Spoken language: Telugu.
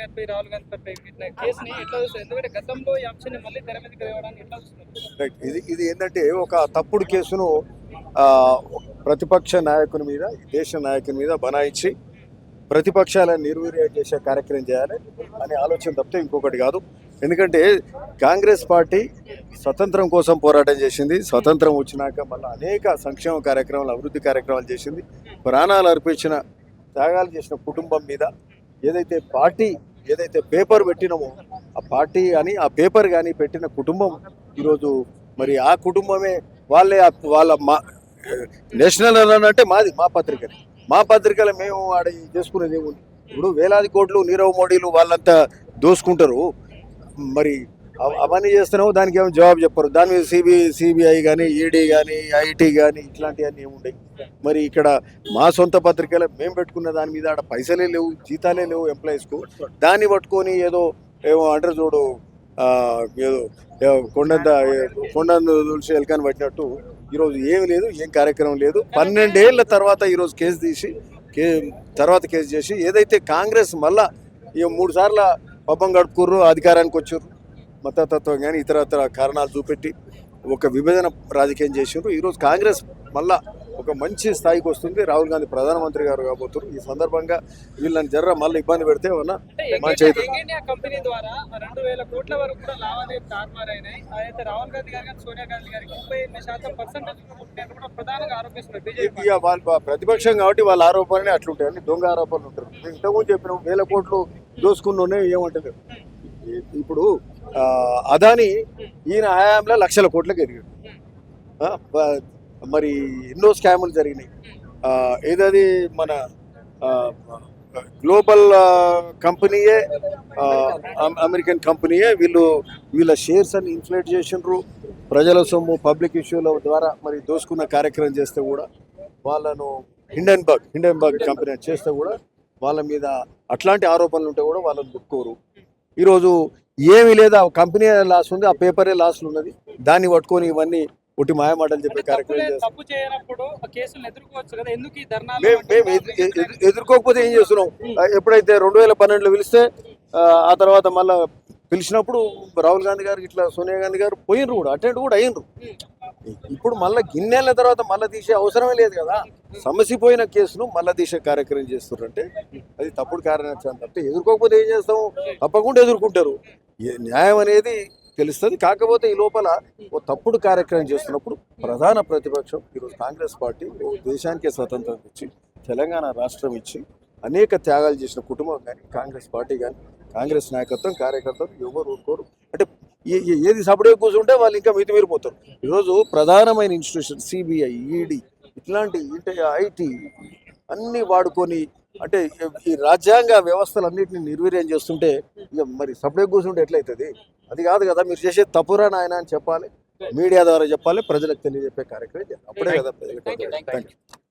గారిపై రాహుల్ గాంధీపై పెట్టిన కేసుని ఎట్లా చూస్తారు? ఎందుకంటే గతంలో ఈ అంశాన్ని మళ్ళీ తెర మీదకి తేవడాన్ని ఎట్లా చూస్తున్నారు? రైట్. ఇది ఏంటంటే ఒక తప్పుడు కేసును ఆ, ప్రతిపక్ష నాయకుని మీద, దేశ నాయకుని మీద బనాయించి ప్రతిపక్షాలను నిర్వీర్యం చేసే కార్యక్రమం చేయాలి అనే ఆలోచన తప్పితే ఇంకొకటి కాదు. ఎందుకంటే కాంగ్రెస్ పార్టీ స్వతంత్రం కోసం పోరాటం చేసింది. స్వతంత్రం వచ్చినాక మళ్ళీ అనేక సంక్షేమ కార్యక్రమాలు, అభివృద్ధి కార్యక్రమాలు చేసింది. ప్రాణాలు అర్పించిన, త్యాగాలు చేసిన కుటుంబం మీద ఏదైతే పేపర్ పెట్టినామో ఆ పార్టీ అని, ఆ పేపర్ కానీ పెట్టిన కుటుంబం ఈరోజు మరి ఆ కుటుంబమే వాళ్ళ నేషనల్ అంటే మా పత్రికలు మేము ఆడ చేసుకునేది ఏముంది. ఇప్పుడు వేలాది కోట్లు నీరవ్ మోడీలు వాళ్ళంతా దోసుకుంటారు. మరి అవన్నీ చేస్తున్నావు, దానికి ఏమో జవాబు చెప్పరు. దాని మీద సిబిఐ కానీ, ఈడీ కానీ, ఐటీ కానీ ఇట్లాంటివన్నీ ఏముంటాయి. మరి ఇక్కడ మా సొంత పత్రికలు మేము పెట్టుకున్న దాని మీద ఆడ పైసలే లేవు, జీతాలే లేవు ఎంప్లాయీస్కు. దాన్ని పట్టుకొని ఏమో అంటారు చూడు, ఏదో కొండంత తులసి ఎల్కాని పట్టినట్టు ఈరోజు ఏమి లేదు, ఏం కార్యక్రమం లేదు. 12 ఏళ్ల తర్వాత ఈరోజు కేసు చేసి ఏదైతే కాంగ్రెస్ మళ్ళా 3 సార్లు పబ్బం గడుపుకుర్రు, అధికారానికి వచ్చారు, మతతత్వం కానీ ఇతర కారణాలు చూపెట్టి ఒక విభజన రాజకీయం చేసారు. ఈరోజు కాంగ్రెస్ మళ్ళా ఒక మంచి స్థాయికి వస్తుంది. రాహుల్ గాంధీ ప్రధానమంత్రి గారు కాబోతున్నారు. ఈ సందర్భంగా వీళ్ళని మళ్ళీ ఇబ్బంది పెడితే మన చేతి కంపెనీ ద్వారా 2000 కోట్ల వరకు కూడా లావాదేవీలు తారుమారైనాయి. అయితే రాహుల్ గాంధీ గారు కానీ సోనియా గాంధీ గారికి 38% కూడా ప్రధానంగా ఆరోపిస్తున్నారు బీజేపీ. ఇక వాళ్ళ ప్రతిపక్షం కాబట్టి వాళ్ళ ఆరోపణలే అట్లుంటాయి, అన్ని దొంగ ఆరోపణలు ఉంటారు. ఇంతకుముందు చెప్పిన 1000 కోట్లు దోసుకున్నోనే ఏమంటారు. ఇప్పుడు అదాని ఈయన హయాంలో లక్షల కోట్లకు ఎరిగాడు. మరి ఎన్నో స్కాములు జరిగినాయి. ఏదది మన గ్లోబల్ కంపెనీయే, అమెరికన్ కంపెనీయే వీళ్ళ షేర్స్ అని ఇన్ఫ్లేట్ చేసిండ్రు. ప్రజల సొమ్ము పబ్లిక్ ఇష్యూల ద్వారా మరి దోసుకున్న కార్యక్రమం చేస్తే కూడా వాళ్ళను హిండెన్బర్గ్ కంపెనీ చేస్తే కూడా వాళ్ళ మీద అట్లాంటి ఆరోపణలు ఉంటే కూడా వాళ్ళని ముట్టుకోరు. ఈరోజు ఏమీ లేదు, ఆ కంపెనీ లాస్ ఉంది, ఆ పేపరే లాస్లు ఉన్నది. దాన్ని పట్టుకొని ఇవన్నీ ఒకటి మాయమాటలు చెప్పే కార్యక్రమం మేము ఎదుర్కోకపోతే ఏం చేస్తున్నాం. ఎప్పుడైతే 2012లో పిలిస్తే ఆ తర్వాత మళ్ళీ పిలిచినప్పుడు రాహుల్ గాంధీ గారు ఇట్లా సోనియా గాంధీ గారు పోయినరు, కూడా అటెండ్ కూడా అయినరు. ఇప్పుడు మళ్ళీ గిన్నెల తర్వాత మళ్ళీ తీసే అవసరమే లేదు కదా. సమసిపోయిన కేసును మళ్ళీ తీసే కార్యక్రమం చేస్తున్నారంటే అది తప్పుడు కార్యాచరణ తప్పితే ఎదుర్కోకపోతే ఏం చేస్తాము. తప్పకుండా ఎదుర్కొంటారు. న్యాయం అనేది తెలుస్తుంది. కాకపోతే ఈ లోపల ఓ తప్పుడు కార్యక్రమం చేస్తున్నప్పుడు ప్రధాన ప్రతిపక్షం ఈరోజు కాంగ్రెస్ పార్టీ దేశానికే స్వతంత్రం ఇచ్చి, తెలంగాణ రాష్ట్రం ఇచ్చి అనేక త్యాగాలు చేసిన కుటుంబం కానీ, కాంగ్రెస్ పార్టీ కానీ, కాంగ్రెస్ నాయకత్వం, కార్యకర్తలు ఎవరు ఊరుకోరు. అంటే ఏది సపడే కూర్చుంటే వాళ్ళు ఇంకా మితిమీరిపోతారు. ఈరోజు ప్రధానమైన ఇన్స్టిట్యూషన్ సిబిఐ, ఈడీ ఇట్లాంటి ఐటీ అన్నీ వాడుకొని అంటే ఈ రాజ్యాంగ వ్యవస్థలన్నింటినీ నిర్వీర్యం చేస్తుంటే ఇక మరి సపడే కూర్చుంటే ఎట్లయితుంది? అది కాదు కదా. మీరు చేసే తప్పురా నాయన అని చెప్పాలి, మీడియా ద్వారా చెప్పాలి, ప్రజలకు తెలియజెప్పే కార్యక్రమం అప్పుడే కదా ప్రజలకు. Thank you.